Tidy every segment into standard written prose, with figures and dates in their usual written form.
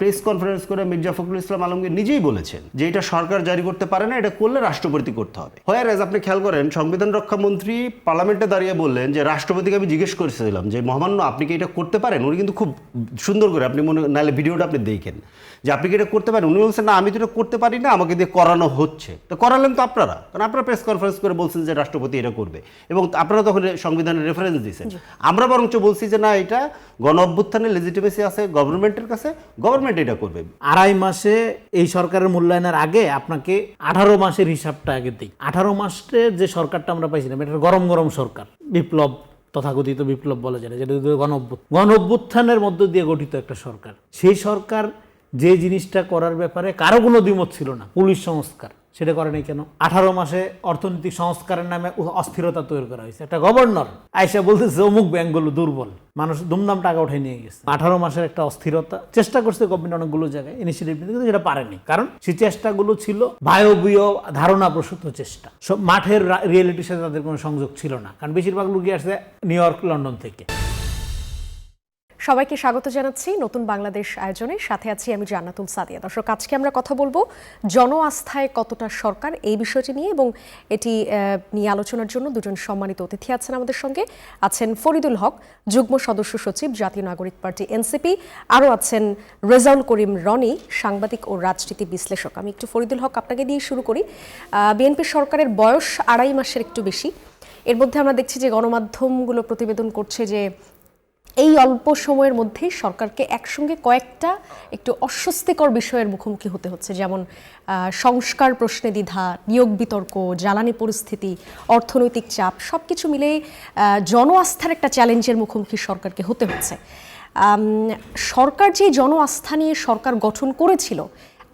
Press conference করে মির্জা ফখরুল ইসলাম আলমগীর নিজেই বলেছেন যে এটা সরকার জারি করতে পারে না, এটা করলে রাষ্ট্রপতি করতে হবে। হোয়ার আপনি খেয়াল করেন সংবিধান রক্ষা মন্ত্রী পার্লামেন্টে দাঁড়িয়ে বললেন যে রাষ্ট্রপতিকে আমি জিজ্ঞেস করেছিলাম যে মহামান্য আপনি কি এটা করতে পারেন। উনি কিন্তু খুব সুন্দর করে, আপনি মনে নাহলে ভিডিওটা আপনি দেখেন যে আপনি কি এটা করতে পারেন। উনি বলছেন না আমি তো এটা করতে পারি না, আমাকে দিয়ে করানো হচ্ছে। তো করালেন তো আপনারা, কারণ আপনারা প্রেস কনফারেন্স করে বলছেন যে রাষ্ট্রপতি এটা করবে এবং আপনারা তখন সংবিধানের রেফারেন্স দিয়েছেন। আমরা বরঞ্চ বলছি যে না, এটা গণ অভ্যুত্থানের লেজিটিমেসি আছে গভর্নমেন্টের কাছে, গভর্নমেন্ট এটা করবে। 2.5 মাসে এই সরকারের মূল্যায়নের আগে আপনাকে 18 মাসের হিসাবটা আগে দিই। 18 মাসের যে সরকারটা আমরা পাইছিলাম এটা গরম গরম সরকার, বিপ্লব, তথাকথিত বিপ্লব বলা যায়, যেটা গণ অভ্যুত্থানের মধ্য দিয়ে গঠিত একটা সরকার। সেই সরকার যে জিনিসটা করার ব্যাপারে কারো কোনো দ্বিমত ছিল না, পুলিশ সংস্কার, সেটা করে নাই কেন? 18 মাসে অর্থনৈতিক সংস্কারের নামে অস্থিরতা তৈরি করা হয়েছে। একটা গভর্নর আইসা বলতেছে অমুক ব্যাংকগুলো দুর্বল, মানুষ দুমদাম টাকা উঠে নিয়ে গেছে। 18 মাসের একটা অস্থিরতা চেষ্টা করছে গভর্নমেন্ট অনেকগুলো জায়গায় ইনিশিয়েটিভ নিতে, কিন্তু সেটা পারেনি, কারণ সেই চেষ্টাগুলো ছিল বায়বীয় ধারণা প্রসূত চেষ্টা। সব মাঠের রিয়েলিটির সাথে তাদের কোনো সংযোগ ছিল না, কারণ বেশিরভাগ লোকই আসছে নিউ ইয়র্ক, লন্ডন থেকে। সবাইকে স্বাগত জানাচ্ছি নতুন বাংলাদেশ আয়োজনে, সাথে আছি আমি জান্নাতুল সাদিয়া। দর্শক, আজকে আমরা কথা বলবো জন আস্থায় কতটা সরকার, এই বিষয়টি নিয়ে, এবং এটি নিয়ে আলোচনার জন্য দুজন সম্মানিত অতিথি আছেন আমাদের সঙ্গে। আছেন ফরিদুল হক, যুগ্ম সদস্য সচিব, জাতীয় নাগরিক পার্টি এনসিপি। আরও আছেন রেজাউল করিম রনি, সাংবাদিক ও রাজনীতি বিশ্লেষক। আমি একটু ফরিদুল হক আপনাকে দিয়ে শুরু করি। বিএনপি সরকারের বয়স 2.5 মাসের একটু বেশি। এর মধ্যে আমরা দেখছি যে গণমাধ্যমগুলো প্রতিবেদন করছে যে এই অল্প সময়ের মধ্যেই সরকারকে একসঙ্গে কয়েকটা একটু অস্বস্তিকর বিষয়ের মুখোমুখি হতে হচ্ছে, যেমন সংস্কার প্রশ্নে দ্বিধা, নিয়োগ বিতর্ক, জ্বালানি পরিস্থিতি, অর্থনৈতিক চাপ, সব কিছু মিলে জন আস্থার একটা চ্যালেঞ্জের মুখোমুখি সরকারকে হতে হচ্ছে। সরকার যে জন আস্থা নিয়ে সরকার গঠন করেছিল,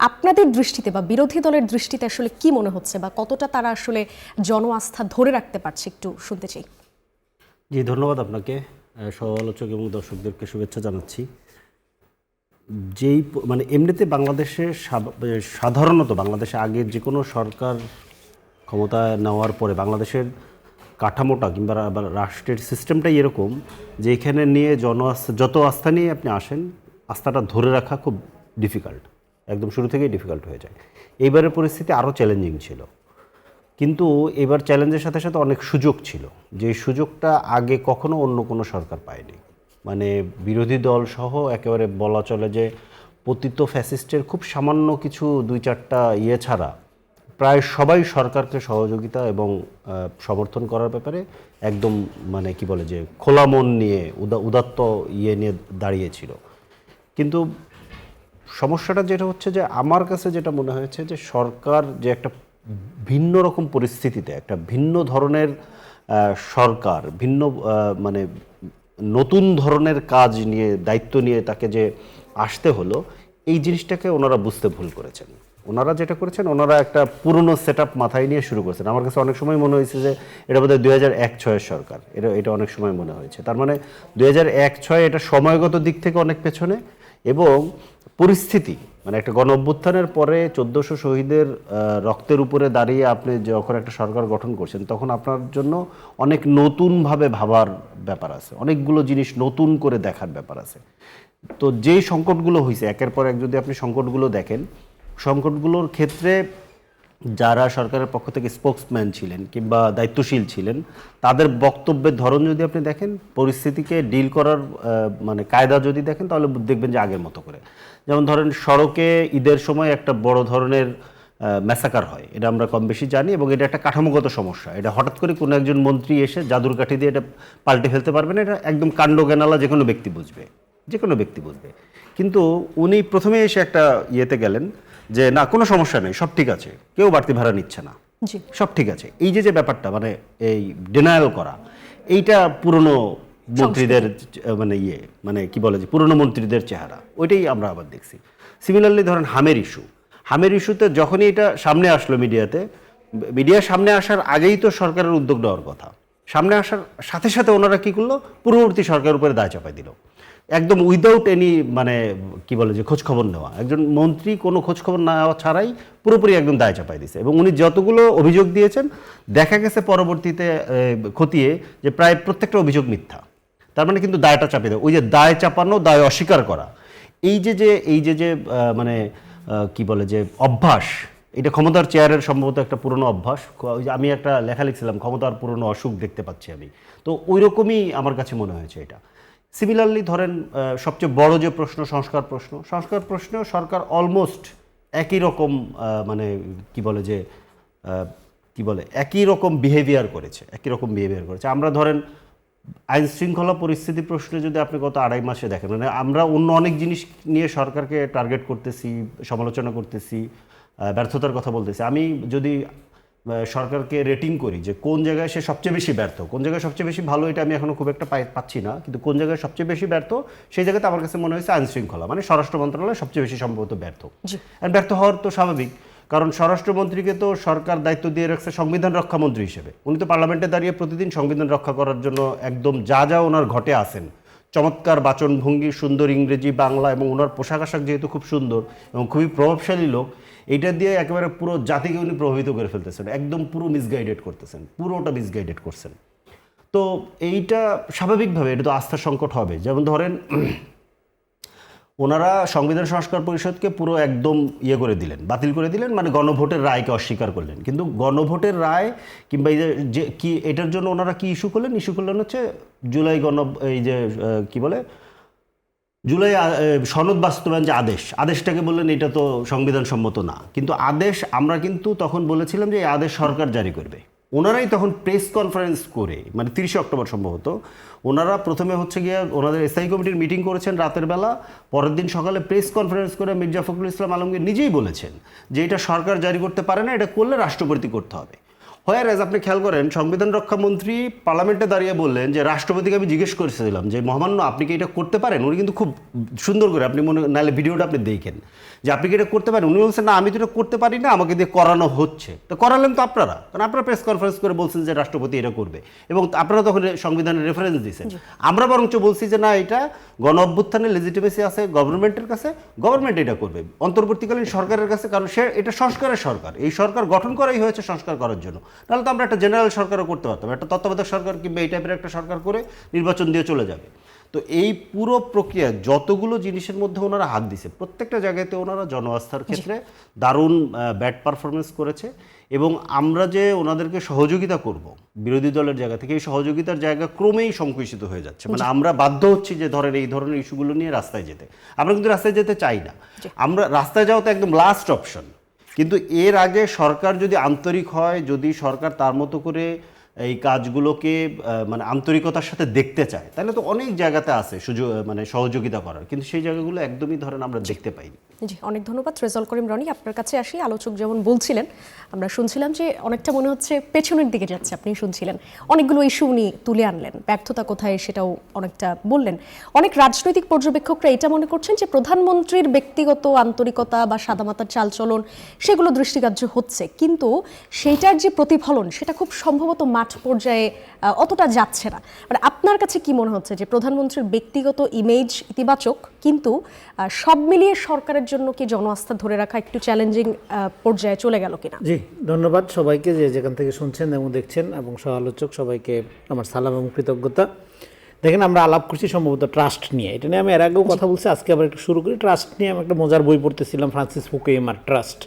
আপনাদের দৃষ্টিতে বা বিরোধী দলের দৃষ্টিতে আসলে কি মনে হচ্ছে, বা কতটা তারা আসলে জন আস্থা ধরে রাখতে পারছে, একটু শুনতে চাই। জি, ধন্যবাদ আপনাকে, সহ-আলোচক এবং দর্শকদেরকে শুভেচ্ছা জানাচ্ছি। যেই মানে এমনিতে বাংলাদেশে সাধারণত বাংলাদেশে আগের যে কোনো সরকার ক্ষমতা নেওয়ার পরে বাংলাদেশের কাঠামোটা কিংবা রাষ্ট্রের সিস্টেমটাই এরকম যে এখানে নিয়ে যত আস্থা নিয়ে আপনি আসেন, আস্থাটা ধরে রাখা খুব ডিফিকাল্ট, একদম শুরু থেকেই ডিফিকাল্ট হয়ে যায়। এইবারের পরিস্থিতি আরও চ্যালেঞ্জিং ছিল, কিন্তু এবার চ্যালেঞ্জের সাথে সাথে অনেক সুযোগ ছিল, যে সুযোগটা আগে কখনো অন্য কোনো সরকার পায়নি। মানে বিরোধী দল সহ একেবারে বলা চলে যে পতিত ফ্যাসিস্টের খুব সামান্য কিছু 2-4টা ছাড়া প্রায় সবাই সরকারকে সহযোগিতা এবং সমর্থন করার ব্যাপারে একদম মানে কি বলে যে খোলা মন নিয়ে উদাত্ত নিয়ে দাঁড়িয়েছিল। কিন্তু সমস্যাটা যেটা হচ্ছে যে আমার কাছে যেটা মনে হয়েছে যে সরকার যে একটা ভিন্ন রকম পরিস্থিতিতে, একটা ভিন্ন ধরনের সরকার, ভিন্ন মানে নতুন ধরনের কাজ নিয়ে, দায়িত্ব নিয়ে তাকে যে আসতে হলো, এই জিনিসটাকে ওনারা বুঝতে ভুল করেছেন। ওনারা যেটা করেছেন, ওনারা একটা পুরনো সেট আপ মাথায় নিয়ে শুরু করেছেন। আমার কাছে অনেক সময় মনে হয়েছে যে এটা বোধহয় 2001-06 সরকার, এটা অনেক সময় মনে হয়েছে। তার মানে 2001-06 এটা সময়গত দিক থেকে অনেক পেছনে, এবং পরিস্থিতি মানে একটা গণ অভ্যুত্থানের পরে 1400 শহীদের রক্তের উপরে দাঁড়িয়ে আপনি যখন একটা সরকার গঠন করছেন, তখন আপনার জন্য অনেক নতুনভাবে ভাবার ব্যাপার আছে, অনেকগুলো জিনিস নতুন করে দেখার ব্যাপার আছে। তো যেই সংকটগুলো হয়েছে একের পর এক, যদি আপনি সংকটগুলো দেখেন, সংকটগুলোর ক্ষেত্রে যারা সরকারের পক্ষ থেকে স্পোক্সম্যান ছিলেন কিংবা দায়িত্বশীল ছিলেন, তাদের বক্তব্যের ধরন যদি আপনি দেখেন, পরিস্থিতিকে ডিল করার মানে কায়দা যদি দেখেন, তাহলে দেখবেন যে আগের মতো করে। যেমন ধরেন, সড়কে ঈদের সময় একটা বড় ধরনের ম্যাসাকার হয়, এটা আমরা কম বেশি জানি, এবং এটা একটা কাঠামোগত সমস্যা। এটা হঠাৎ করে কোনো একজন মন্ত্রী এসে জাদুর কাঠি দিয়ে এটা পাল্টে ফেলতে পারবে না, এটা একদম কাণ্ড জ্ঞানালা যে কোনো ব্যক্তি বুঝবে। কিন্তু উনি প্রথমে এসে একটা গেলেন যে না, কোনো সমস্যা নেই, সব ঠিক আছে, কেউ বাড়তি ভাড়া নিচ্ছে না, সব ঠিক আছে। এই যে ব্যাপারটা, মানে এই ডিনায়াল করা, এইটা পুরনো মন্ত্রীদের মানে কি বলে যে পুরনো মন্ত্রীদের চেহারা, ওইটাই আমরা আবার দেখছি। সিমিলারলি ধরেন হামের ইস্যুতে যখনই এটা সামনে আসলো মিডিয়ার সামনে আসার আগেই তো সরকারের উদ্যোগ নেওয়ার কথা, সামনে আসার সাথে সাথে ওনারা কি করলো, পূর্ববর্তী সরকারের উপরে দায় চাপাই দিল, একদম উইদাউট এনি মানে কি বলে যে খোঁজখবর নেওয়া। একজন মন্ত্রী কোনো খোঁজখবর নেওয়া ছাড়াই পুরোপুরি একদম দায় চাপাই দিয়েছে, এবং উনি যতগুলো অভিযোগ দিয়েছেন দেখা গেছে পরবর্তীতে খতিয়ে যে প্রায় প্রত্যেকটা অভিযোগ মিথ্যা। তার মানে কিন্তু দায়টা চাপিয়ে দেয়, ওই যে দায় চাপানো, দায় অস্বীকার করা, এই যে মানে কি বলে যে অভ্যাস, এটা ক্ষমতার চেয়ারের সম্ভবত একটা পুরনো অভ্যাস। ওই যে আমি একটা লেখা লিখছিলাম, ক্ষমতার পুরনো অসুখ দেখতে পাচ্ছি আমি, তো ওই রকমই আমার কাছে মনে হয়েছে এটা। সিমিলারলি ধরেন সবচেয়ে বড় যে প্রশ্ন সংস্কার প্রশ্নেও সরকার অলমোস্ট একই রকম মানে কি বলে একই রকম বিহেভিয়ার করেছে। আমরা ধরেন আইন শৃঙ্খলা পরিস্থিতি প্রশ্নে যদি আপনি গত 2.5 মাসে দেখেন, মানে আমরা অন্য অনেক জিনিস নিয়ে সরকারকে টার্গেট করতেছি, সমালোচনা করতেছি, ব্যর্থতার কথা বলতেছি। আমি যদি সরকারকে রেটিং করি যে কোন জায়গায় সে সবচেয়ে বেশি ব্যর্থ, কোন জায়গায় সবচেয়ে বেশি ভালো, এটা আমি এখনো খুব একটা পাচ্ছি না, কিন্তু কোন জায়গায় সবচেয়ে বেশি ব্যর্থ সেই জায়গাতে আমার কাছে মনে হয়েছে আইন শৃঙ্খলা, মানে স্বরাষ্ট্র মন্ত্রণালয় সবচেয়ে বেশি সম্ভবত ব্যর্থ। আর ব্যর্থ হওয়ার তো স্বাভাবিক, কারণ স্বরাষ্ট্রমন্ত্রীকে তো সরকার দায়িত্ব দিয়ে রাখছে সংবিধান রক্ষা মন্ত্রী হিসেবে। উনি তো পার্লামেন্টে দাঁড়িয়ে প্রতিদিন সংবিধান রক্ষা করার জন্য একদম যা ওনার ঘটে আসেন, চমৎকার বাচনভঙ্গি, সুন্দর ইংরেজি বাংলা, এবং ওনার পোশাক আশাক যেহেতু খুব সুন্দর এবং খুবই প্রভাবশালী লোক, এইটা দিয়ে একেবারে পুরো জাতিকে উনি প্রভাবিত করে ফেলতেছেন, একদম পুরোটা মিসগাইডেড করছেন। তো এইটা স্বাভাবিকভাবে এটা তো আস্থার সংকট হবে। যেমন ধরেন ওনারা সংবিধান সংস্কার পরিষদকে পুরো একদম করে দিলেন, বাতিল করে দিলেন, মানে গণভোটের রায়কে অস্বীকার করলেন। কিন্তু গণভোটের রায় কিংবা এই যে কি এটার জন্য ওনারা কি ইস্যু করলেন হচ্ছে জুলাই জুলাই সনদ বাস্তবায়ন যে আদেশটাকে বললেন এটা তো সংবিধান সম্মত না। কিন্তু আদেশ আমরা কিন্তু তখন বলেছিলাম যে এই আদেশ সরকার জারি করবে। ওনারাই তখন প্রেস কনফারেন্স করে, মানে 30 অক্টোবর সম্ভবত, ওনারা প্রথমে হচ্ছে গিয়ে ওনাদের স্থায়ী কমিটির মিটিং করেছেন রাতের বেলা, পরের দিন সকালে প্রেস কনফারেন্স করে মির্জা ফখরুল ইসলাম আলমগীর নিজেই বলেছেন যে এটা সরকার জারি করতে পারে না, এটা করলে রাষ্ট্রপতি করতে হবে। হোয়ারএজ আপনি খেয়াল করেন সংবিধান রক্ষা মন্ত্রী পার্লামেন্টে দাঁড়িয়ে বললেন যে রাষ্ট্রপতিকে আমি জিজ্ঞেস করেছিলাম যে মহামান্য আপনি কি এটা করতে পারেন। উনি কিন্তু খুব সুন্দর করে, আপনি নাহলে ভিডিওটা আপনি দেখেন, যে আপনি কি এটা করতে পারেন। উনি বলছেন না আমি তো এটা করতে পারি না, আমাকে দিয়ে করানো হচ্ছে। তো করালেন তো আপনারা, কারণ আপনারা প্রেস কনফারেন্স করে বলছেন যে রাষ্ট্রপতি এটা করবে, এবং আপনারা তখন সংবিধানের রেফারেন্স দিয়েছেন। আমরা বরঞ্চ বলছি যে না, এটা গণ অভ্যুত্থানের লেজিটিমেসি আছে গভর্নমেন্টের কাছে, গভর্নমেন্ট এটা করবে, অন্তর্বর্তীকালীন সরকারের কাছে, কারণ সে এটা সংস্কারের সরকার, এই সরকার গঠন করাই হয়েছে সংস্কার করার জন্য। তাহলে তো আমরা একটা জেনারেল সরকারও করতে পারতাম, একটা তত্ত্বাবধায়ক সরকার কিংবা এই টাইপের একটা সরকার করে নির্বাচন দিয়ে চলে যাবে। তো এই পুরো প্রক্রিয়া যতগুলো জিনিসের মধ্যে ওনারা হাত দিছে, প্রত্যেকটা জায়গাতে ওনারা জনআস্থার ক্ষেত্রে দারুণ ব্যাড পারফরমেন্স করেছে। এবং আমরা যে ওনাদেরকে সহযোগিতা করব বিরোধী দলের জায়গা থেকে, এই সহযোগিতার জায়গা ক্রমেই সংকুচিত হয়ে যাচ্ছে। মানে আমরা বাধ্য হচ্ছি যে ধরেন এই ধরনের ইস্যুগুলো নিয়ে রাস্তায় যেতে। আমরা কিন্তু রাস্তায় যেতে চাই না, আমরা রাস্তায় যাওয়া তো একদম লাস্ট অপশন। কিন্তু এর আগে সরকার যদি আন্তরিক হয়, যদি সরকার তার মতো করে এই কাজগুলোকে মানে আন্তরিকতার সাথে দেখতে চায়, তাহলে তো অনেক জায়গাতে আছে মানে সহযোগিতা করার, কিন্তু সেই জায়গাগুলো একদমই ধরেন আমরা দেখতে পাইনি। জি, অনেক ধন্যবাদ রেজাউল করিম রনি। আপনার কাছে আসি, আলোচক যেমন বলছিলেন, আমরা শুনছিলাম যে অনেকটা মনে হচ্ছে পেছনের দিকে যাচ্ছে। আপনি শুনছিলেন অনেকগুলো ইস্যু উনি তুলে আনলেন, ব্যর্থতা কোথায় সেটাও অনেকটা বললেন। অনেক রাজনৈতিক পর্যবেক্ষকরা এটা মনে করছেন যে প্রধানমন্ত্রীর ব্যক্তিগত আন্তরিকতা বা সাদামাটার চালচলন সেগুলো দৃষ্টিগ্রাহ্য হচ্ছে, কিন্তু সেইটার যে প্রতিফলন সেটা খুব সম্ভবত মাঠ পর্যায়ে অতটা যাচ্ছে না। মানে আপনার কাছে কি মনে হচ্ছে যে প্রধানমন্ত্রীর ব্যক্তিগত ইমেজ ইতিবাচক, কিন্তু সব মিলিয়ে সরকারের জন্য কি জনআস্থা ধরে রাখা একটু চ্যালেঞ্জিং পর্যায়ে চলে গেল কিনা? জি, ধন্যবাদ সবাইকে যে যেখান থেকে শুনছেন এবং দেখছেন, এবং সহ আলোচক সবাইকে আমার সালাম এবং কৃতজ্ঞতা। দেখেন, আমরা আলাপ করছি সম্ভবত ট্রাস্ট নিয়ে, এটা নিয়ে আমি এর আগেও কথা বলছি, আজকে আবার একটু শুরু করি। ট্রাস্ট নিয়ে আমি একটা মজার বই পড়তেছিলাম, ফ্রান্সিস ফুকুয়েমার ট্রাস্ট,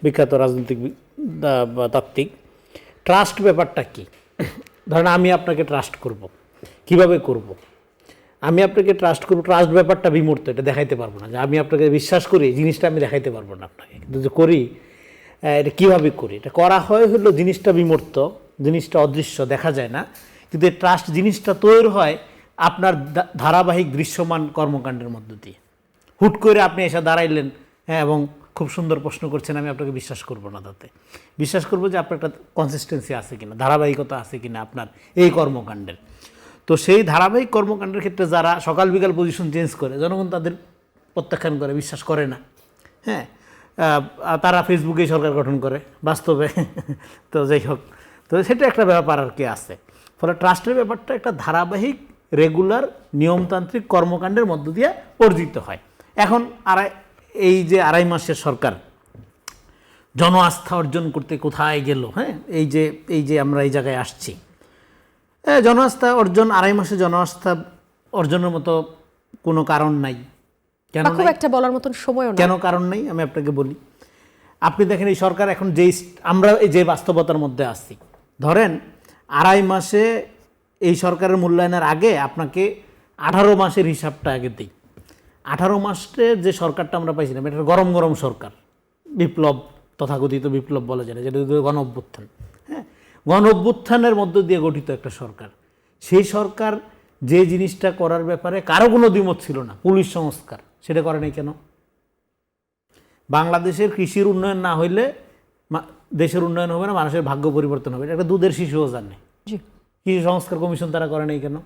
বিখ্যাত রাজনৈতিক তাত্ত্বিক। ট্রাস্ট ব্যাপারটা কি? ধরেন আমি আপনাকে ট্রাস্ট করব, কিভাবে করব? আমি আপনাকে ট্রাস্ট করবো, ট্রাস্ট ব্যাপারটা বিমূর্ত, এটা দেখাইতে পারবো না। যে আমি আপনাকে বিশ্বাস করি জিনিসটা আমি দেখাইতে পারবো না আপনাকে, কিন্তু যে করি এটা কীভাবে করি, এটা করা হয় হলো জিনিসটা বিমূর্ত, জিনিসটা অদৃশ্য, দেখা যায় না। কিন্তু এই ট্রাস্ট জিনিসটা তৈরি হয় আপনার ধারাবাহিক দৃশ্যমান কর্মকাণ্ডের মধ্য দিয়ে। হুট করে আপনি এসে দাঁড়াইলেন, হ্যাঁ, এবং খুব সুন্দর প্রশ্ন করছেন, আমি আপনাকে বিশ্বাস করব না। তাতে বিশ্বাস করবো যে আপনার একটা কনসিস্টেন্সি আছে কিনা, ধারাবাহিকতা আছে কিনা আপনার এই কর্মকাণ্ডের। তো সেই ধারাবাহিক কর্মকাণ্ডের ক্ষেত্রে যারা সকাল বিকাল পজিশন চেঞ্জ করে, জনগণ তাদের প্রত্যাখ্যান করে, বিশ্বাস করে না। হ্যাঁ, তারা ফেসবুকে সরকার গঠন করে, বাস্তবে তো যাই হোক, তো সেটা একটা ব্যাপার আর কি আছে। ফলে ট্রাস্টের ব্যাপারটা একটা ধারাবাহিক রেগুলার নিয়মতান্ত্রিক কর্মকাণ্ডের মধ্য দিয়ে অর্জিত হয়। এখন এই যে 2.5 মাসের সরকার জন আস্থা অর্জন করতে কোথায় গেল? হ্যাঁ, এই যে আমরা এই জায়গায় আসছি, জন আস্থা অর্জন, 2.5 মাসে জন আস্থা অর্জনের মতো কোনো কারণ নাই। কেন বা খুব নাই? একটা বলার মতন সময়ও না। কেন কারণ নেই আমি আপনাকে বলি। আপনি দেখেন এই সরকার এখন আমরা এই যে বাস্তবতার মধ্যে আছি, ধরেন 2.5 মাসে এই সরকারের মূল্যায়নের আগে আপনাকে 18 মাসের হিসাবটা আগে দিই। 18 মাসে যে সরকারটা আমরা পাইছিলাম এটা গরম গরম সরকার, বিপ্লব, তথাকথিত বিপ্লব বলা যায় না, যেটা গণ অভ্যুত্থান। হ্যাঁ, গণ অভ্যুত্থানের মধ্য দিয়ে গঠিত একটা সরকার। সেই সরকার যে জিনিসটা করার ব্যাপারে কারো কোনো দ্বিমত ছিল না, পুলিশ সংস্কার, সেটা করে নাই কেন? বাংলাদেশের কৃষির উন্নয়ন না হইলে দেশের উন্নয়ন হবে না, মানুষের ভাগ্য পরিবর্তন হবে, এটা একটা দুধের শিশুও জানে। জি, কৃষি সংস্কার কমিশন তারা করে নাই কেন?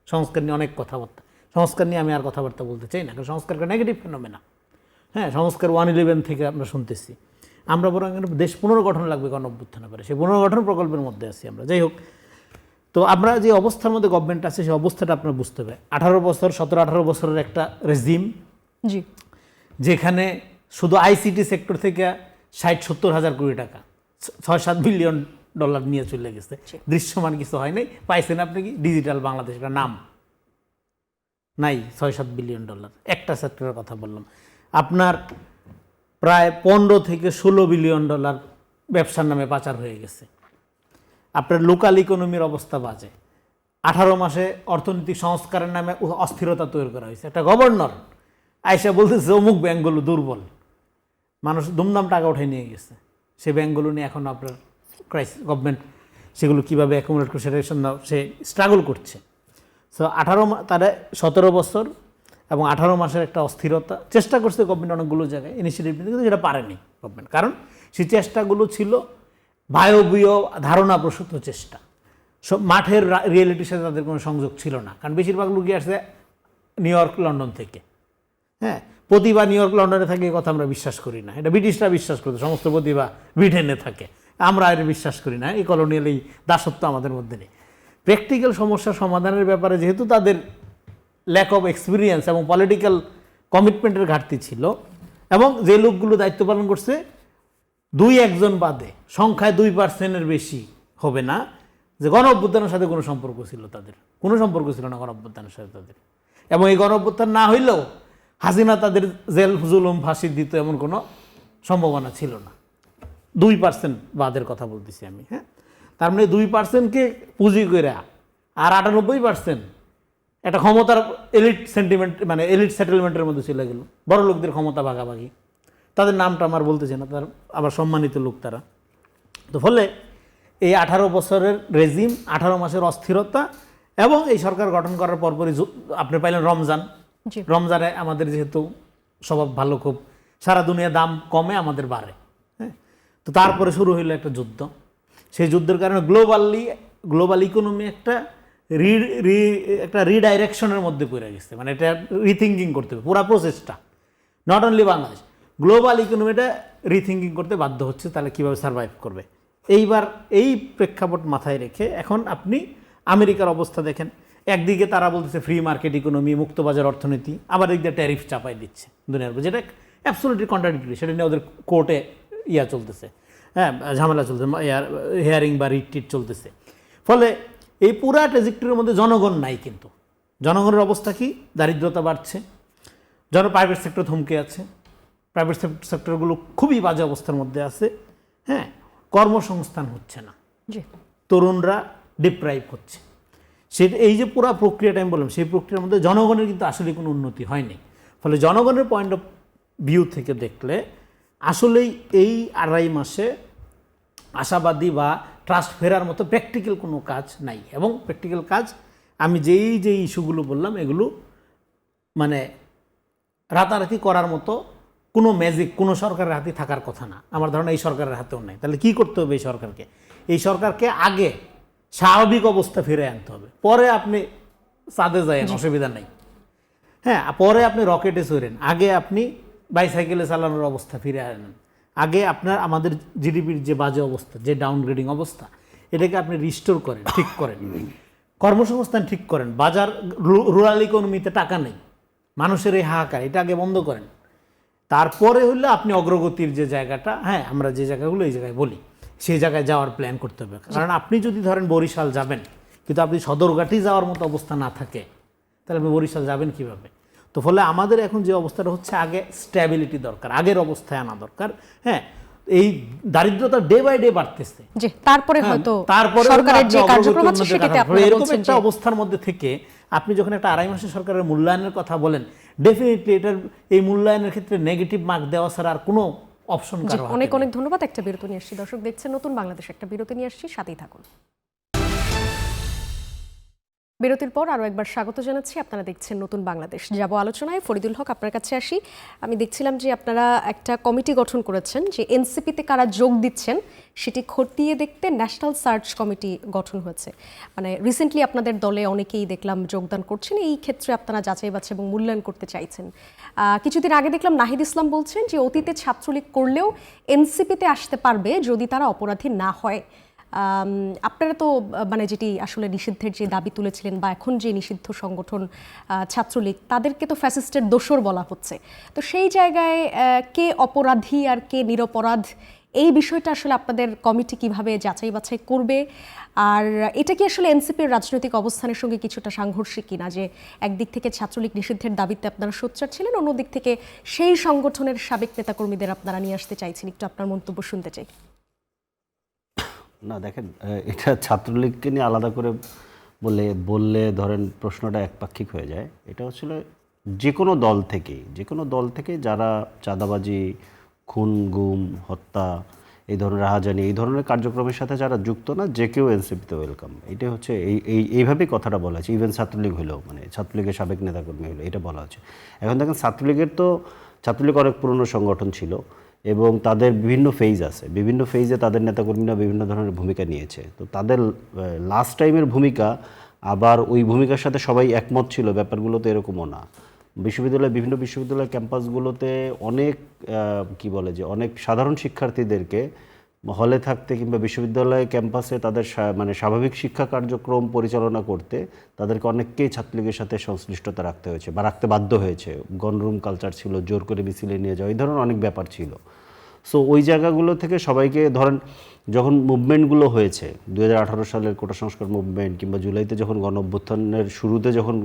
সংস্কার নিয়ে অনেক কথাবার্তা, সংস্কার নিয়ে আমি আর কথাবার্তা বলতে চাই না, কারণ সংস্কার একটা নেগেটিভ ফেনোমেনা। হ্যাঁ, সংস্কার 111 থেকে আমরা শুনতেছি। আমরা বরং দেশ পুনর্গঠন লাগবে গণ অভ্যুত্থানের পরে, সেই পুনর্গঠন প্রকল্পের মধ্যে আছি আমরা। যাই হোক, তো আমরা যে অবস্থার মধ্যে গভর্নমেন্ট আছে সেই অবস্থাটা আপনার বুঝতে হবে। 18 বছর 17-18 বছরের একটা রেজিম, জি, যেখানে শুধু আইসিটি সেক্টর থেকে 60-70 হাজার কোটি টাকা, $6-7 বিলিয়ন নিয়ে চলে গেছে। দৃশ্যমান কিছু হয় নাই। পাইছেন আপনি কি? ডিজিটাল বাংলাদেশ, একটা নাম নাই। $6-7 বিলিয়ন একটা সেক্টরের কথা বললাম। আপনার প্রায় 15 থেকে 16 বিলিয়ন ব্যবসার নামে পাচার হয়ে গেছে। আপনার লোকাল ইকোনমির অবস্থা বাজে। 18 মাসে অর্থনৈতিক সংস্কারের নামে অস্থিরতা তৈরি করা হয়েছে। একটা গভর্নর আয়সা বলতেছে অমুক ব্যাংকগুলো দুর্বল, মানুষ দুমদাম টাকা উঠে নিয়ে গেছে। সেই ব্যাংকগুলো নিয়ে এখন আপনার গভর্নমেন্ট সেগুলো কীভাবে অ্যাকুমুলেট করে সেটা সে স্ট্রাগল করছে। সো 17 বছর এবং 18 মাসের একটা অস্থিরতা চেষ্টা করছে গভর্নমেন্ট অনেকগুলো জায়গায় ইনিশিয়েটিভ নিতে, কিন্তু যেটা পারেনি গভর্নমেন্ট, কারণ সেই চেষ্টাগুলো ছিল বায়বীয় ধারণাপ্রসূত চেষ্টা। সব মাঠের রিয়েলিটির সাথে তাদের কোনো সংযোগ ছিল না, কারণ বেশিরভাগ লোকই আসছে নিউ ইয়র্ক, লন্ডন থেকে। হ্যাঁ, প্রতিভা নিউ ইয়র্ক, লন্ডনে থাকে, এই কথা আমরা বিশ্বাস করি না। এটা ব্রিটিশরা বিশ্বাস করতো, সমস্ত প্রতিভা ব্রিটেনে থাকে। আমরা এটা বিশ্বাস করি না। এই কলোনিয়াল এই দাসত্ব আমাদের মধ্যে নেই। প্র্যাকটিক্যাল সমস্যা সমাধানের ব্যাপারে যেহেতু তাদের ল্যাক অফ এক্সপিরিয়েন্স এবং পলিটিক্যাল কমিটমেন্টের ঘাটতি ছিল, এবং যে লোকগুলো দায়িত্ব পালন করছে 2-1 বাদে সংখ্যায় 2% বেশি হবে না যে গণ অভ্যুত্থানের সাথে কোনো সম্পর্ক ছিল, তাদের কোনো সম্পর্ক ছিল না গণ অভ্যুত্থানের সাথে তাদের। এবং এই গণ অভ্যুত্থান না হইলেও হাসিনা তাদের জেল জুলুম ফাঁসি দিত এমন কোনো সম্ভাবনা ছিল না। 2% বাদের কথা বলতেছি আমি। হ্যাঁ, তার মানে 2%কে পুঁজি করে আর 98% একটা ক্ষমতার এলিট সেন্টিমেন্ট, মানে এলিট সেটেলমেন্টের মধ্যে চলে গেল। বড় লোকদের ক্ষমতা ভাগাভাগি, তাদের নামটা আমার বলতেছে না, তার আবার সম্মানিত লোক তারা। তো ফলে এই 18 বছরের রেজিম, 18 মাসের অস্থিরতা, এবং এই সরকার গঠন করার পরপরই আপনি পাইলেন রমজান। জি, রমজানে আমাদের যেহেতু স্বভাব ভালো, খুব সারা দুনিয়া দাম কমে, আমাদের বাড়ে। হ্যাঁ, তো তারপরে শুরু হইলো একটা যুদ্ধ। সেই যুদ্ধের কারণে গ্লোবাল ইকোনমি একটা রিডাইরেকশনের মধ্যে পড়ে গেছে। মানে এটা রিথিঙ্কিং করতে হবে পুরা প্রসেসটা, not only Bangladesh, global ইকোনমিটা rethinking করতে বাধ্য হচ্ছে। তাহলে কীভাবে সার্ভাইভ করবে? এইবার এই প্রেক্ষাপট মাথায় রেখে এখন আপনি আমেরিকার অবস্থা দেখেন। একদিকে তারা বলতেছে ফ্রি মার্কেট ইকোনমি, মুক্তবাজার অর্থনীতি, আবার একদিকে ট্যারিফ চাপাই দিচ্ছে দুনিয়ার উপর, যেটা অ্যাবসলিউটলি কন্ট্রাডিক্টরি। সেটা নিয়ে ওদের কোর্টে চলতেছে, হ্যাঁ, ঝামেলা চলতেছে, হিয়ারিং বা রিট চলতেছে। ফলে এই পুরা ট্রেজেক্টরির মধ্যে জনগণ নাই। কিন্তু জনগণের অবস্থা কি? দারিদ্রতা বাড়ছে, প্রাইভেট সেক্টর থমকে আছে, প্রাইভেট সেক্টরগুলো খুবই বাজে অবস্থার মধ্যে আছে। হ্যাঁ, কর্মসংস্থান হচ্ছে না, জি, তরুণরা ডিপ্রাইভ হচ্ছে। এই যে পুরো প্রক্রিয়াটা আমি বললাম, সেই প্রক্রিয়ার মধ্যে জনগণের কিন্তু আসলে কোনো উন্নতি হয়নি। ফলে জনগণের পয়েন্ট অফ ভিউ থেকে দেখলে আসলেই এই 2.5 মাসে আশাবাদী বা ট্রাস্ট ফেরার মতো প্র্যাকটিক্যাল কোনো কাজ নাই। এবং প্র্যাকটিক্যাল কাজ আমি যেই ইস্যুগুলো বললাম, এগুলো মানে রাতারাতি করার মতো কোনো ম্যাজিক কোনো সরকারের হাতে থাকার কথা না। আমার ধারণা এই সরকারের হাতেও নাই। তাহলে কি করতে হবে? এই সরকারকে আগে স্বাভাবিক অবস্থা ফিরে আনতে হবে। পরে আপনি চাঁদে যায়েন, অসুবিধা নেই। হ্যাঁ, পরে আপনি রকেটে চড়েন, আগে আপনি বাইসাইকেলে চালানোর অবস্থা ফিরে আনেন। আগে আমাদের জিডিপির যে বাজে অবস্থা, যে ডাউনগ্রেডিং অবস্থা, এটাকে আপনি রিস্টোর করেন, ঠিক করেন, কর্মসংস্থান ঠিক করেন। বাজার রুরাল ইকোনমিতে টাকা নেই, মানুষের এই হাহাকার, এটা আগে বন্ধ করেন। তারপরে হলে আপনি অগ্রগতির যে জায়গাটা, হ্যাঁ, আমরা যে জায়গাগুলো এই জায়গায় বলি, সেই জায়গায় যাওয়ার প্ল্যান করতে হবে। কারণ আপনি যদি ধরেন বরিশাল যাবেন, কিন্তু আপনি সদরঘাটি যাওয়ার মতো অবস্থা না থাকে, তাহলে আপনি বরিশাল যাবেন কিভাবে? তো ফলে আমাদের এখন যে অবস্থাটা হচ্ছে, আগে স্ট্যাবিলিটি দরকার, আগের অবস্থায় আনা দরকার। হ্যাঁ, এই দারিদ্রতা ডে বাই ডে বাড়তেছে, জি, তারপরে হয়তো তারপরে সরকারের যে কার্যক্রম আছে সেটাতে আপনারা এরকম বলছেন একটা যে অবস্থার মধ্যে থেকে আপনি যখন একটা আড়াই মাসের সরকারের মূল্যায়নের কথা বলেন, ডেফিনেটলি এটার এই মূল্যায়নের ক্ষেত্রে নেগেটিভ মার্ক দেওয়া ছাড়া আর কোনো অপশন জি, কারো হাতে অনেক নেই। অনেক ধন্যবাদ। একটা বিরতি নিয়ে আসছি, দর্শক দেখছেন নতুন বাংলাদেশ, একটা বিরতি নিয়ে আসছি, সাথেই থাকুন। বিরতির পর আরও একবার স্বাগত জানাচ্ছি, আপনারা দেখছেন নতুন বাংলাদেশ। যাব আলোচনায়। ফরিদুল হক, আপনার কাছে আসি। আমি দেখছিলাম যে আপনারা একটা কমিটি গঠন করেছেন, যে এনসিপিতে কারা যোগ দিচ্ছেন সেটি খতিয়ে দেখতে ন্যাশনাল সার্চ কমিটি গঠন হয়েছে। মানে রিসেন্টলি আপনাদের দলে অনেকেই দেখলাম যোগদান করছেন, এই ক্ষেত্রে আপনারা যাচাই বাছাই এবং মূল্যায়ন করতে চাইছেন। কিছুদিন আগে দেখলাম নাহিদ ইসলাম বলছেন যে অতীতে ছাত্রলীগ করলেও এনসিপিতে আসতে পারবে যদি তারা অপরাধী না হয়। আপনারা তো মানে যেটি আসলে নিষিদ্ধের যে দাবি তুলেছিলেন, বা এখন যে নিষিদ্ধ সংগঠন ছাত্রলীগ, তাদেরকে তো ফ্যাসিস্টের দোসর বলা হচ্ছে। তো সেই জায়গায় কে অপরাধী আর কে নিরপরাধ, এই বিষয়টা আসলে আপনাদের কমিটি কিভাবে যাচাই বাছাই করবে? আর এটা কি আসলে এনসিপির রাজনৈতিক অবস্থানের সঙ্গে কিছুটা সাংঘর্ষিক কিনা, যে একদিক থেকে ছাত্রলীগ নিষিদ্ধের দাবিতে আপনারা সোচ্চার ছিলেন, অন্যদিক থেকে সেই সংগঠনের সাবেক নেতাকর্মীদের আপনারা নিয়ে আসতে চাইছেন? একটু আপনার মন্তব্য শুনতে চাই। না দেখেন, এটা ছাত্রলীগকে নিয়ে আলাদা করে বললে ধরেন প্রশ্নটা একপাক্ষিক হয়ে যায়। এটা হচ্ছিল যে কোনো দল থেকে যারা চাঁদাবাজি, খুন, গুম, হত্যা, এই ধরনের রাহাজানি, এই ধরনের কার্যক্রমের সাথে যারা যুক্ত না, যে কেউ এনসিপিতে ওয়েলকাম। এটা হচ্ছে এইভাবেই কথাটা বলা হচ্ছে। ইভেন ছাত্রলীগ হলেও, মানে ছাত্রলীগের সাবেক নেতাকর্মী হলো, এটা বলা হচ্ছে। এখন দেখেন ছাত্রলীগ অনেক পুরনো সংগঠন ছিল এবং তাদের বিভিন্ন ফেজ আছে, বিভিন্ন ফেজে তাদের নেতাকর্মীরা বিভিন্ন ধরনের ভূমিকা নিয়েছে। তো তাদের লাস্ট টাইমের ভূমিকা আবার ওই ভূমিকার সাথে সবাই একমত ছিল, ব্যাপারগুলো তো এরকমও না। বিভিন্ন বিশ্ববিদ্যালয় ক্যাম্পাসগুলোতে অনেক অনেক সাধারণ শিক্ষার্থীদেরকে হলে থাকতে কিংবা বিশ্ববিদ্যালয় ক্যাম্পাসে তাদের মানে স্বাভাবিক শিক্ষা কার্যক্রম পরিচালনা করতে তাদেরকে অনেককেই ছাত্রলীগের সাথে সংশ্লিষ্টতা রাখতে হয়েছে বা রাখতে বাধ্য হয়েছে। গনরুম কালচার ছিল, জোর করে মিছিলে নিয়ে যাওয়া, এই ধরনের অনেক ব্যাপার ছিল। সো ওই জায়গাগুলো থেকে সবাইকে ধরেন, যখন মুভমেন্টগুলো হয়েছে 2018 সালের কোটা সংস্কার মুভমেন্ট, কিংবা জুলাইতে যখন গণ অভ্যুত্থানের শুরুতে যখন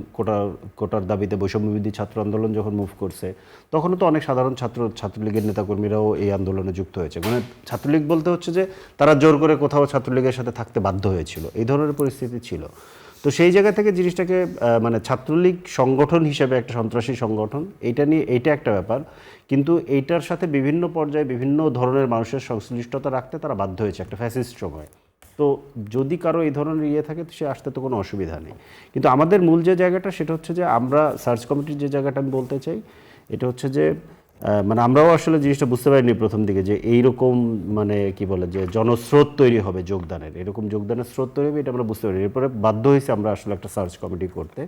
কোটার দাবিতে বৈষম্যবিরোধী ছাত্র আন্দোলন যখন মুভ করছে, তখনও তো অনেক সাধারণ ছাত্রলীগের নেতাকর্মীরাও এই আন্দোলনে যুক্ত হয়েছে। মানে ছাত্রলীগ বলতে হচ্ছে যে তারা জোর করে কোথাও ছাত্রলীগের সাথে থাকতে বাধ্য হয়েছিল, এই ধরনের পরিস্থিতি ছিল। তো সেই জায়গা থেকে জিনিসটাকে মানে ছাত্রলীগ সংগঠন হিসেবে একটা সন্ত্রাসী সংগঠন, এইটা একটা ব্যাপার। কিন্তু এইটার সাথে বিভিন্ন পর্যায়ে বিভিন্ন ধরনের মানুষের সংশ্লিষ্টতা রাখতে তারা বাধ্য হয়েছে একটা ফ্যাসিস্ট সময়। তো যদি কারো এই ধরনের থাকে তো সে আসতে তো কোনো অসুবিধা নেই। কিন্তু আমাদের মূল যে জায়গাটা সেটা হচ্ছে যে আমরা সার্চ কমিটির যে জায়গাটা আমি বলতে চাই, এটা হচ্ছে যে মানে আমরাও আসলে জিনিসটা বুঝতে পারিনি প্রথম দিকে যে এইরকম মানে যে জনস্রোত তৈরি হবে যোগদানের, এরকম যোগদানের স্রোত তৈরি হবে, এটা আমরা বুঝতে পারি। এরপরে বাধ্য হয়েছে আমরা আসলে একটা সার্চ কমিটি করতে,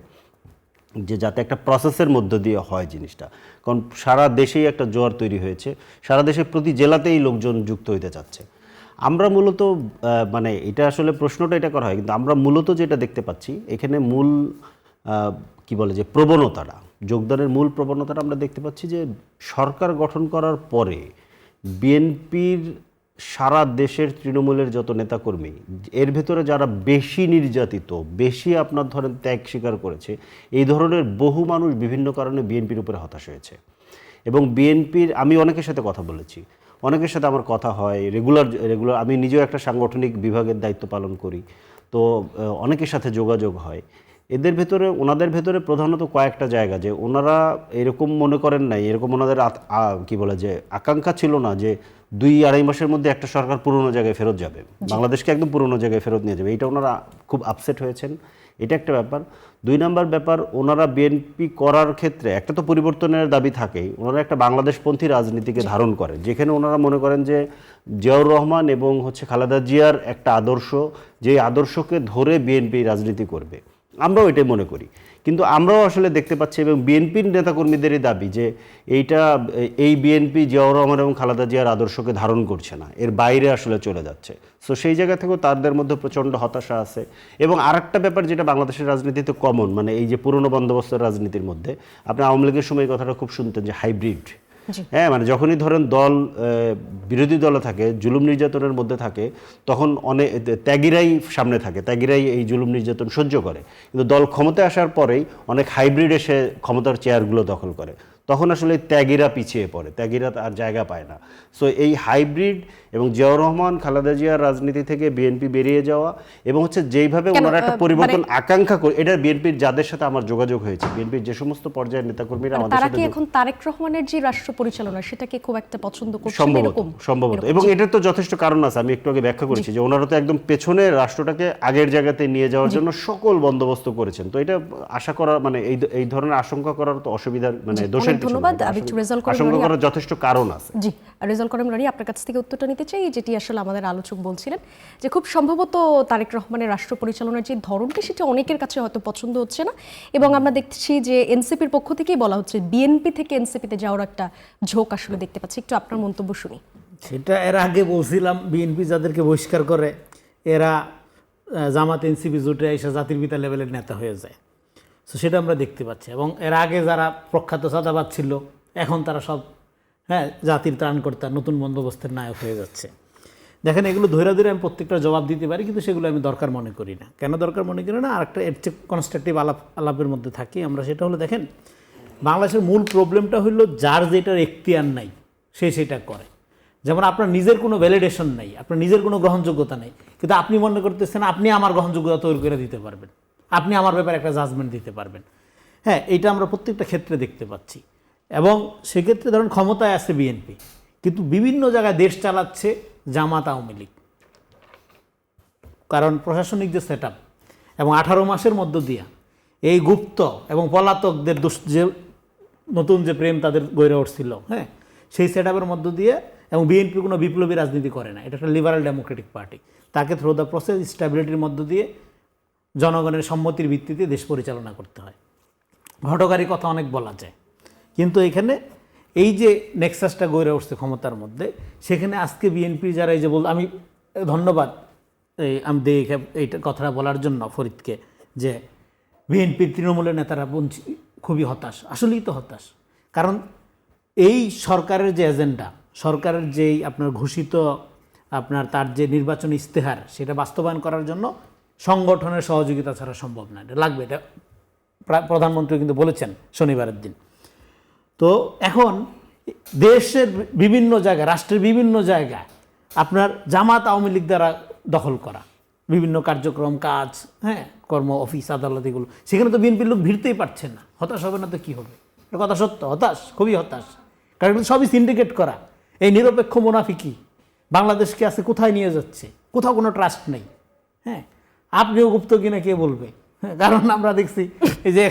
যে যাতে একটা প্রসেসের মধ্য দিয়ে হয় জিনিসটা। কারণ সারা দেশেই একটা জোয়ার তৈরি হয়েছে, সারা দেশের প্রতি জেলাতেই লোকজন যুক্ত হইতে চাচ্ছে। আমরা মূলত মানে এটা আসলে প্রশ্নটা এটা করা হয়, কিন্তু আমরা মূলত যেটা দেখতে পাচ্ছি এখানে মূল প্রবণতাটা, যোগদানের মূল প্রবণতাটা আমরা দেখতে পাচ্ছি যে সরকার গঠন করার পরে বিএনপির সারা দেশের তৃণমূলের যত নেতাকর্মী, এর ভেতরে যারা বেশি নির্যাতিত, বেশি আপনার ধরেন ত্যাগ স্বীকার করেছে, এই ধরনের বহু মানুষ বিভিন্ন কারণে বিএনপির উপরে হতাশ হয়েছে। এবং বিএনপির, আমি অনেকের সাথে কথা বলেছি, অনেকের সাথে আমার কথা হয় রেগুলার, আমি নিজেও একটা সাংগঠনিক বিভাগের দায়িত্ব পালন করি, তো অনেকের সাথে যোগাযোগ হয়। ওনাদের ভেতরে প্রধানত কয়েকটা জায়গা, যে ওনারা এরকম মনে করেন নাই, এরকম ওনাদের আকাঙ্ক্ষা ছিল না যে 2-2.5 মাসের মধ্যে একটা সরকার পুরনো জায়গায় ফেরত যাবে, বাংলাদেশকে একদম পুরনো জায়গায় ফেরত নিয়ে যাবে। এটা ওনারা খুব আপসেট হয়েছেন, এটা একটা ব্যাপার। 2 নম্বর ব্যাপার, ওনারা বিএনপি করার ক্ষেত্রে একটা তো পরিবর্তনের দাবি থাকেই, ওনারা একটা বাংলাদেশপন্থী রাজনীতিকে ধারণ করে, যেখানে ওনারা মনে করেন যে জিয়াউর রহমান এবং খালেদা জিয়ার একটা আদর্শ, যে আদর্শকে ধরে বিএনপি রাজনীতি করবে, আমরাও এটাই মনে করি। কিন্তু আমরাও আসলে দেখতে পাচ্ছি এবং বিএনপির নেতাকর্মীদেরই দাবি যে এই বিএনপি জিয়াউর রহমান এবং খালেদা জিয়ার আদর্শকে ধারণ করছে না, এর বাইরে আসলে চলে যাচ্ছে। সো সেই জায়গা থেকেও তাদের মধ্যে প্রচণ্ড হতাশা আছে। এবং আরেকটা ব্যাপার যেটা বাংলাদেশের রাজনীতিতে কমন, মানে এই যে পুরনো বন্দোবস্তের রাজনীতির মধ্যে, আপনি আওয়ামী লীগের সময় এই কথাটা খুব শুনতেন যে হাইব্রিড, হ্যাঁ, মানে যখনই ধরেন দল বিরোধী দলে থাকে, জুলুম নির্যাতনের মধ্যে থাকে, তখন অনেক ত্যাগীরাই সামনে থাকে, ত্যাগীরাই এই জুলুম নির্যাতন সহ্য করে। কিন্তু দল ক্ষমতায় আসার পরেই অনেক হাইব্রিড এসে ক্ষমতার চেয়ারগুলো দখল করে, তখন আসলে ত্যাগীরা পিছিয়ে পড়ে, ত্যাগীরা আর জায়গা পায় না। সো এই হাইব্রিড এবং জিয়াউর রহমান, খালেদা জিয়ার রাজনীতি থেকে বিএনপি বেরিয়ে যাওয়া এবং হচ্ছে যেইভাবে ওনারা একটা পরিবর্তন আকাঙ্ক্ষা করে, এটা বিএনপির যাদের সাথে আমার যোগাযোগ হয়েছে, বিএনপির যে সমস্ত পর্যায়ের নেতাকর্মীরা আমাদের তারা সাথে কি এখন তারেক রহমানের যে রাষ্ট্র পরিচালনা সেটাকে খুব একটা পছন্দ করছে সম্ভবত এবং এটার তো যথেষ্ট কারণ আছে। আমি একটু আগে ব্যাখ্যা করেছি যে ওনারা তো একদম পেছনে রাষ্ট্রটাকে আগের জায়গাতে নিয়ে যাওয়ার জন্য সকল বন্দোবস্ত করেছেন। তো এটা আশা করা মানে এই ধরনের আশঙ্কা করার তো অসুবিধার মানে দোষের কিছু ধন্যবাদ। নেই। আমি একটু রেজাল্ট করিম আশঙ্কা করার যথেষ্ট কারণ আছে। জি, রেজাল্ট করিম রানী, আপনার কাছ থেকে উত্তরটা নিতে চাই, যেটি আসলে আমাদের আলোচক বলছিলেন যে খুব সম্ভবত তারেক রহমানের রাষ্ট্র পরিচালনার যে ধরনটি সেটা অনেকের কাছে হয়তো পছন্দ হচ্ছে না, এবং আমরা দেখছি যে এনসিপির পক্ষ থেকেই বলা হচ্ছে বিএনপি থেকে এনসিপিতে যাওয়ার একটা ঝোঁক আসলে দেখতে পাচ্ছি। একটু আপনার মন্তব্য শুনি। সেটা এর আগে বলছিলাম, বিএনপি যাদেরকে বহিষ্কার করে এরা জামাত এনসিপি জোটে এসে জাতির পিতা লেভেলের নেতা হয়ে যায়। তো সেটা আমরা দেখতে পাচ্ছি। এবং এর আগে যারা প্রখ্যাত চাঁদাবাদ ছিল এখন তারা সব জাতির ত্রাণকর্তা, নতুন বন্দোবস্তের নায়ক হয়ে যাচ্ছে। দেখেন, এগুলো ধরে ধরে আমি প্রত্যেকটা জবাব দিতে পারি, কিন্তু সেগুলো আমি দরকার মনে করি না। কেন দরকার মনে করি না? আরেকটা এর চেয়ে কনস্ট্রাকটিভ আলাপের মধ্যে থাকি আমরা। সেটা হলো, দেখেন, বাংলাদেশের মূল প্রবলেমটা হলো যার যেটার এখতিয়ার নাই সে সেটা করে। যেমন আপনার নিজের কোনো ভ্যালিডেশন নাই, আপনার নিজের কোনো গ্রহণযোগ্যতা নেই, কিন্তু আপনি মনে করতেছেন আপনি আমার গ্রহণযোগ্যতা তৈরি করে দিতে পারবেন, আপনি আমার ব্যাপারে একটা জাজমেন্ট দিতে পারবেন। হ্যাঁ, এইটা আমরা প্রত্যেকটা ক্ষেত্রে দেখতে পাচ্ছি। এবং সেক্ষেত্রে ধরুন ক্ষমতায় আছে বিএনপি, কিন্তু বিভিন্ন জায়গায় দেশ চালাচ্ছে জামাত, আওয়ামী লীগ। কারণ প্রশাসনিক যে সেট আপ এবং 18 মাসের মধ্য দিয়া এই গুপ্ত এবং পলাতকদের যে নতুন যে প্রেম তাদের গড়ে উঠছিল, সেই সেট আপের মধ্য দিয়ে, এবং বিএনপি কোনো বিপ্লবী রাজনীতি করে না, এটা একটা লিবারাল ডেমোক্রেটিক পার্টি। তাকে থ্রু দ্য প্রসেস স্ট্যাবিলিটির মধ্য দিয়ে জনগণের সম্মতির ভিত্তিতে দেশ পরিচালনা করতে হয়। ঘটকারী কথা অনেক বলা যায়, কিন্তু এখানে এই যে নেক্সাসটা গড়ে উঠছে ক্ষমতার মধ্যে, সেখানে আজকে বিএনপি যারা এই যে আমি ধন্যবাদ আমি এইটা কথাটা বলার জন্য ফরিদকে, যে বিএনপির তৃণমূলের নেতারা খুবই হতাশ। আসলেই তো হতাশ, কারণ এই সরকারের যে এজেন্ডা, সরকারের যেই আপনার ঘোষিত তার যে নির্বাচনী ইস্তেহার, সেটা বাস্তবায়ন করার জন্য সংগঠনের সহযোগিতা ছাড়া সম্ভব না, এটা লাগবে। এটা প্রধানমন্ত্রী কিন্তু বলেছেন শনিবারের দিন। তো এখন দেশের বিভিন্ন জায়গায়, রাষ্ট্রের বিভিন্ন জায়গায় আপনার জামাত, আওয়ামী লীগ দ্বারা দখল করা বিভিন্ন কার্যক্রম, কাজ, কর্ম, অফিস, আদালত, এগুলো, সেখানে তো বিএনপির লোক ভিড়তেই পারছে না। হতাশ হবে না তো কী হবে? এটা কথা সত্য, হতাশ, খুবই হতাশ। কারণ সবই সিন্ডিকেট করা। এই নিরপেক্ষ মুনাফিকি বাংলাদেশকে আজকে কোথায় নিয়ে যাচ্ছে? কোথাও কোনো ট্রাস্ট নেই। আপনিও গুপ্ত কিনা কে বলবে? কারণ আমরা দেখছি এই যে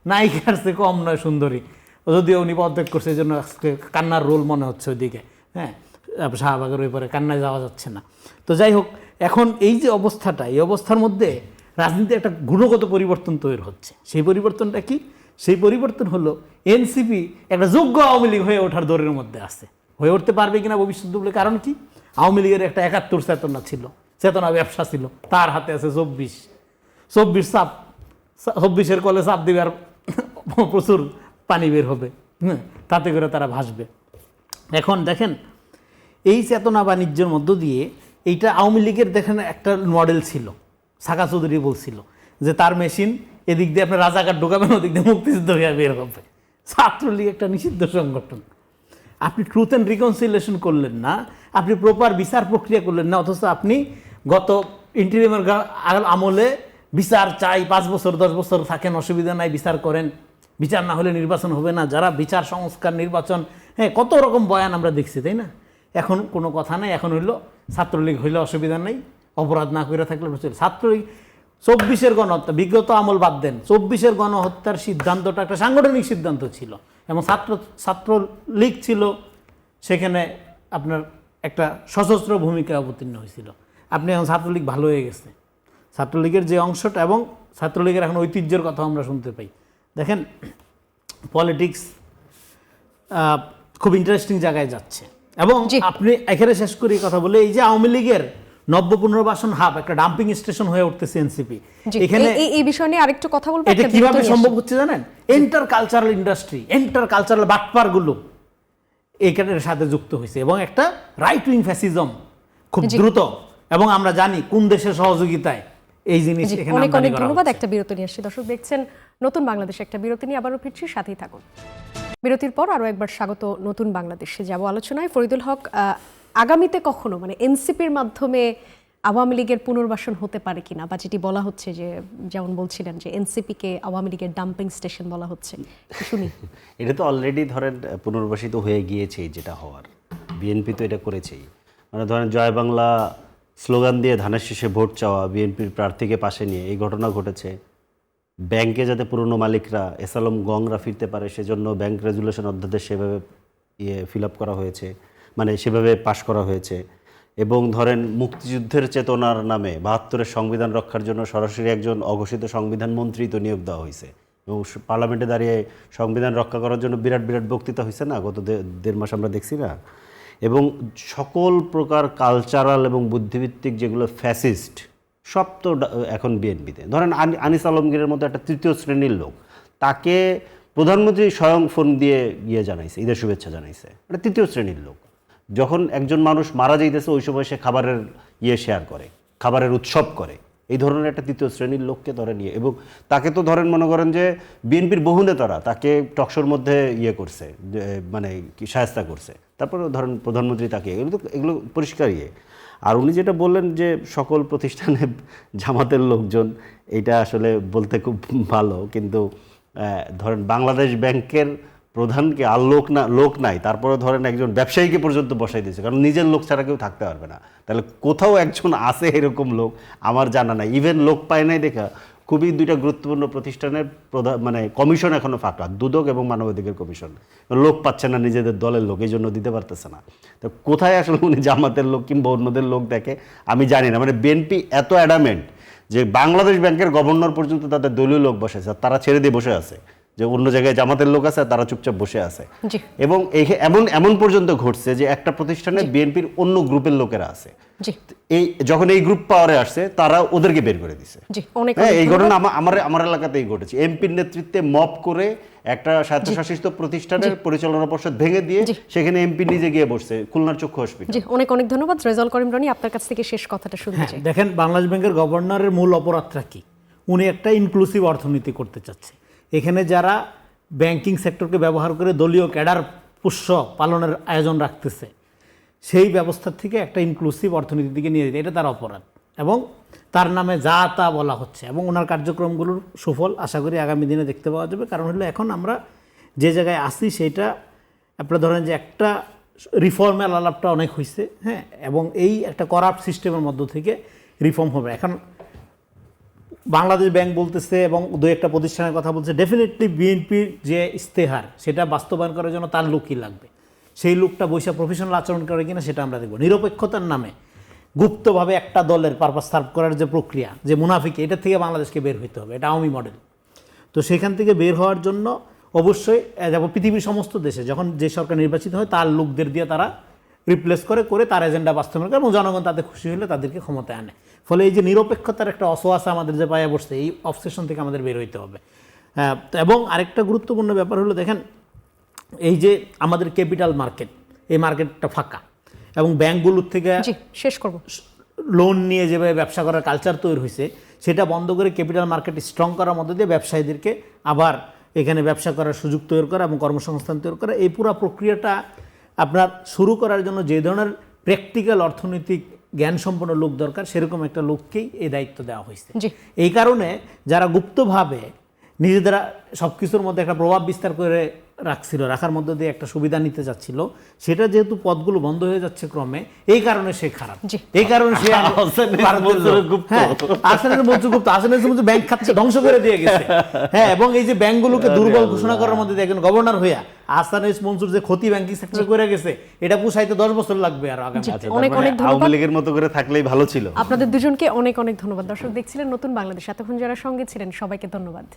নায়িকার চেয়ে কম নয় সুন্দরী, যদিও উনি পদত্যাগ করছে, এই জন্য আজকে কান্নার রোল মনে হচ্ছে ওইদিকে। শাহবাগের ওই পরে কান্নায় যাওয়া যাচ্ছে না। তো যাই হোক, এখন এই যে অবস্থাটা, এই অবস্থার মধ্যে রাজনীতি একটা গুণগত পরিবর্তন তৈরি হচ্ছে। সেই পরিবর্তনটা কি? সেই পরিবর্তন হলো এনসিপি একটা যোগ্য আওয়ামী লীগ হয়ে ওঠার দৌড়ের মধ্যে আছে। হয়ে উঠতে পারবে কিনা ভবিষ্যৎ বলে, কারণ কি? আওয়ামী লীগের একটা 71 চেতনা ছিল, চেতনা ব্যবসা ছিল, তার হাতে আছে 24 চাপ, 24-এর কলে চাপ দিবে আর প্রচুর পানি বের হবে, তাতে করে তারা ভাসবে। এখন দেখেন, এই চেতনা বাণিজ্যের মধ্য দিয়ে এইটা আওয়ামী লীগের দেখেন একটা মডেল ছিল। সাকা চৌধুরী বলছিল যে তার মেশিন এদিক দিয়ে আপনার রাজাকার ঢোকাবেন, ওদিক দিয়ে মুক্তিযুদ্ধ হয়ে বের হবে। ছাত্রলীগ একটা নিষিদ্ধ সংগঠন। আপনি ট্রুথ অ্যান্ড রিকনসিলিয়েশন করলেন না, আপনি প্রপার বিচার প্রক্রিয়া করলেন না, অথচ আপনি গত ইন্টারিমের আমলে বিচার চাই, 5 বছর 10 বছর থাকেন, অসুবিধা নাই, বিচার করেন, বিচার না হলে নির্বাচন হবে না, যারা বিচার সংস্কার, নির্বাচন, কত রকম বয়ান আমরা দেখছি, তাই না? এখন কোনো কথা নাই, এখন হইলো ছাত্রলীগ হইলে অসুবিধা নেই, অপরাধ না করে থাকলে ছাত্রলীগ। 24-এর গণহত্যা, বিগত আমল বাদ দেন, 24-এর গণহত্যার সিদ্ধান্তটা একটা সাংগঠনিক সিদ্ধান্ত ছিল, এবং ছাত্রলীগ ছিল সেখানে আপনার একটা সশস্ত্র ভূমিকা অবতীর্ণ হয়েছিল। আপনি এখন ছাত্রলীগ ভালো হয়ে গেছে, ছাত্রলীগের যে অংশটা, এবং ছাত্রলীগের এখন ঐতিহ্যের কথা আমরা শুনতে পাই। দেখেন, পলিটিক্স খুব ইন্টারেস্টিং জায়গায় যাচ্ছে। এবং আপনি এখানে শেষ করি কথা বলে, এই যে আওয়ামী লীগের নব্য পুনর্বাসন হাব একটা ডাম্পিং স্টেশন হয়ে উঠতেছে এনসিপি, এখানে এই বিষয় নিয়ে আরেকটু কথা বলবো। এটা কিভাবে সম্ভব হচ্ছে জানেন? Enter cultural industry, enter cultural বাটপারগুলো এইখানের সাথে যুক্ত হয়েছে এবং একটা রাইট উইং ফ্যাসিজম খুব দ্রুত, এবং আমরা জানি কোন দেশের সহযোগিতায় এই জিনিস এখানে অনেক আমদানি অনেক করা ধন্যবাদ। হচ্ছে। একটা বিরতি নিয়ে আসছি, দর্শক দেখছেন নতুন বাংলাদেশ। একটা বিরতি নিয়ে আবারও ফিরছি, সাথেই থাকুন। বিরতির পর আরও একবার স্বাগত নতুন বাংলাদেশে যাব আলোচনায়। ফরিদুল হক, আগামীতে কখনো মানে এনসিপির মাধ্যমে আওয়ামী লীগের পুনর্বাসন হতে পারে কিনা, বা যেটি বলা হচ্ছে যে যেমন বলছিলেন যে এনসিপিকে আওয়ামী লীগের ডাম্পিং স্টেশন বলা হচ্ছে, শুনি। এটা তো অলরেডি ধরেন পুনর্বাসিত হয়ে গিয়েছে, যেটা হওয়ার। বিএনপি তো এটা করেছেই, মানে ধরেন জয় বাংলা স্লোগান দিয়ে ধানের শীষে ভোট চাওয়া, বিএনপির প্রার্থীকে পাশে নিয়ে এই ঘটনা ঘটেছে। ব্যাংকে যাতে পুরনো মালিকরা এসালম গংরা ফিরতে পারে সেজন্য ব্যাংক রেজুলেশন অধ্যাদেশ সেভাবে ফিল আপ করা হয়েছে, মানে সেভাবে পাশ করা হয়েছে। এবং ধরেন মুক্তিযুদ্ধের চেতনার নামে ৭২-এর সংবিধান রক্ষার জন্য সরাসরি একজন অঘোষিত সংবিধান মন্ত্রী তো নিয়োগ দেওয়া হয়েছে, এবং পার্লামেন্টে দাঁড়িয়ে সংবিধান রক্ষা করার জন্য বিরাট বিরাট বক্তৃতা হয়েছে না, গত দেড় মাস আমরা দেখছি না। এবং সকল প্রকার কালচারাল এবং বুদ্ধিভিত্তিক যেগুলো ফ্যাসিস্ট সব তো এখন বিএনপিতে। ধরেন আনিস আলমগীরের মতো একটা তৃতীয় শ্রেণীর লোক, তাকে প্রধানমন্ত্রী স্বয়ং ফোন দিয়ে জানাইছে, ঈদের শুভেচ্ছা জানাইছে। একটা তৃতীয় শ্রেণীর লোক, যখন একজন মানুষ মারা যাইতেছে ওই সময় সে খাবারের শেয়ার করে, খাবারের উৎসব করে, এই ধরনের একটা তৃতীয় শ্রেণীর লোককে ধরে নিয়ে। এবং তাকে তো ধরেন মনে করেন যে বিএনপির বহু নেতারা তাকে টকশোর মধ্যে করছে, মানে কি শায়েস্তা করছে, তারপরে ধরেন প্রধানমন্ত্রী তাকে, এগুলো পরিষ্কার আর উনি যেটা বললেন যে সকল প্রতিষ্ঠানে জামাতের লোকজন, এটা আসলে বলতে খুব ভালো, কিন্তু ধরেন বাংলাদেশ ব্যাংকের প্রধানকে আর লোক নাই, তারপরে ধরেন একজন ব্যবসায়ীকে পর্যন্ত বসাই দিয়েছে, কারণ নিজের লোক ছাড়া কেউ থাকতে পারবে না। তাহলে কোথাও একজন আছে এরকম লোক আমার জানা নাই। ইভেন লোক পায় নাই দেখা খুবই দুইটা গুরুত্বপূর্ণ প্রতিষ্ঠানের মানে কমিশন এখনো ফাঁকা, দুদক এবং মানবাধিকার কমিশন, লোক পাচ্ছে না নিজেদের দলের লোক, এই জন্য দিতে পারতেছে না। তো কোথায় আসলে উনি জামাতের লোক কিংবা অন্যদের লোক দেখে আমি জানি না। মানে বিএনপি এত অ্যাডামেন্ট যে বাংলাদেশ ব্যাংকের গভর্নর পর্যন্ত তাদের দলীয় লোক বসেছে, তারা ছেড়ে দিয়ে বসে আছে যে অন্য জায়গায় জামাতের লোক আছে, তারা চুপচাপ বসে আছে। এবং এমন পর্যন্ত ঘটছে যে একটা প্রতিষ্ঠানে বিএনপির অন্য গ্রুপের লোকেরা আছে, যখন এই গ্রুপ পাওয়ারে আসছে তারা ওদেরকে বের করে দিছে। এই ঘটনা আমার এলাকাতেই ঘটেছে। এমপির নেতৃত্বে মব করে একটা স্বায়ত্তশাসিত প্রতিষ্ঠানের পরিচালনা পর্ষদ ভেঙে দিয়ে সেখানে এমপি নিজে গিয়ে বসছে, খুলনার চক্ষু হসপিটাল। অনেক অনেক ধন্যবাদ। রেজাউল করিম রনি, আপনার কাছ থেকে শেষ কথাটা শুনতে চাই। দেখেন, বাংলাদেশ ব্যাংকের গভর্নরের মূল অপরাধটা কি? উনি একটা ইনক্লুসিভ অর্থনীতি করতে চাচ্ছে। এখানে যারা ব্যাংকিং সেক্টরকে ব্যবহার করে দলীয় ক্যাডার পুষ্য পালনের আয়োজন রাখতেছে, সেই ব্যবস্থার থেকে একটা ইনক্লুসিভ অর্থনীতির দিকে নিয়ে যেতে, এটা তার অপরাধ। এবং তার নামে যা তা বলা হচ্ছে, এবং ওনার কার্যক্রমগুলোর সুফল আশা করি আগামী দিনে দেখতে পাওয়া যাবে। কারণ হলো এখন আমরা যে জায়গায় আসি সেটা আপনারা ধরেন যে একটা রিফর্মের আলাপটা অনেক হয়েছে, হ্যাঁ, এবং এই একটা করাপ্ট সিস্টেমের মধ্য থেকে রিফর্ম হবে। এখন বাংলাদেশ ব্যাংক বলতেছে এবং দু একটা প্রতিষ্ঠানের কথা বলছে, ডেফিনেটলি বিএনপির যে ইস্তেহার সেটা বাস্তবায়ন করার জন্য তার লোকই লাগবে। সেই লোকটা বৈশা প্রফেশনাল আচরণ করে কিনা সেটা আমরা দেখব। নিরপেক্ষতার নামে গুপ্তভাবে একটা দলের পারপাস সার্ভ করার যে প্রক্রিয়া, যে মুনাফিকি, এটা থেকে বাংলাদেশকে বের হইতে হবে। এটা আওয়ামী মডেল। তো সেখান থেকে বের হওয়ার জন্য অবশ্যই যেমন পৃথিবীর সমস্ত দেশে যখন যে সরকার নির্বাচিত হয় তার লোকদের দিয়ে তারা রিপ্লেস করে তার এজেন্ডা বাস্তবায়ন করে, এবং জনগণ তাদের খুশি হলে তাদেরকে ক্ষমতায় আনে। ফলে এই যে নিরপেক্ষতার একটা অসোয়াশা আমাদের যে পায়ে বসছে, এই অবসেশন থেকে আমাদের বের হইতে হবে। এবং আরেকটা গুরুত্বপূর্ণ ব্যাপার হলো, দেখেন এই যে আমাদের ক্যাপিটাল মার্কেট, এই মার্কেটটা ফাঁকা, এবং ব্যাংকগুলোর থেকে শেষ করব লোন নিয়ে যেভাবে ব্যবসা করার কালচার তৈরি হয়েছে, সেটা বন্ধ করে ক্যাপিটাল মার্কেট স্ট্রং করার মধ্যে দিয়ে ব্যবসায়ীদেরকে আবার এখানে ব্যবসা করার সুযোগ তৈরি করা এবং কর্মসংস্থান তৈরি করা, এই পুরো প্রক্রিয়াটা আপনার শুরু করার জন্য যে ধরনের প্র্যাকটিক্যাল অর্থনৈতিক জ্ঞান সম্পন্ন লোক দরকার, সেরকম একটা লোককেই এই দায়িত্ব দেওয়া হয়েছে। এই কারণে যারা গুপ্তভাবে নিজেদের সব কিছুর মধ্যে একটা প্রভাব বিস্তার করে রাখার মধ্যে দিয়ে একটা সুবিধা নিতে যাচ্ছিল, সেটা যেহেতু পদগুলো বন্ধ হয়ে যাচ্ছে ক্রমে, এই কারণে সে খারাপ। এই কারণে সে আসনের ব্যাংক খাচ্ছে, ধ্বংস করে দিয়ে গেছে। হ্যাঁ, এবং এই যে ব্যাংকগুলোকে দুর্বল ঘোষণা করার মধ্যে দেখেন গভর্নর হইয়া আহসান মনসুর যে ক্ষতি ব্যাংকিং সেক্টরে করে গেছে, এটা পুষাইতে 10 বছর লাগবে। আর আওয়ামী লীগের মতো করে থাকলেই ভালো ছিল। আপনাদের দুজনকে অনেক অনেক ধন্যবাদ। দর্শক দেখছিলেন নতুন বাংলাদেশ, এতক্ষণ যারা সঙ্গে ছিলেন সবাইকে ধন্যবাদ।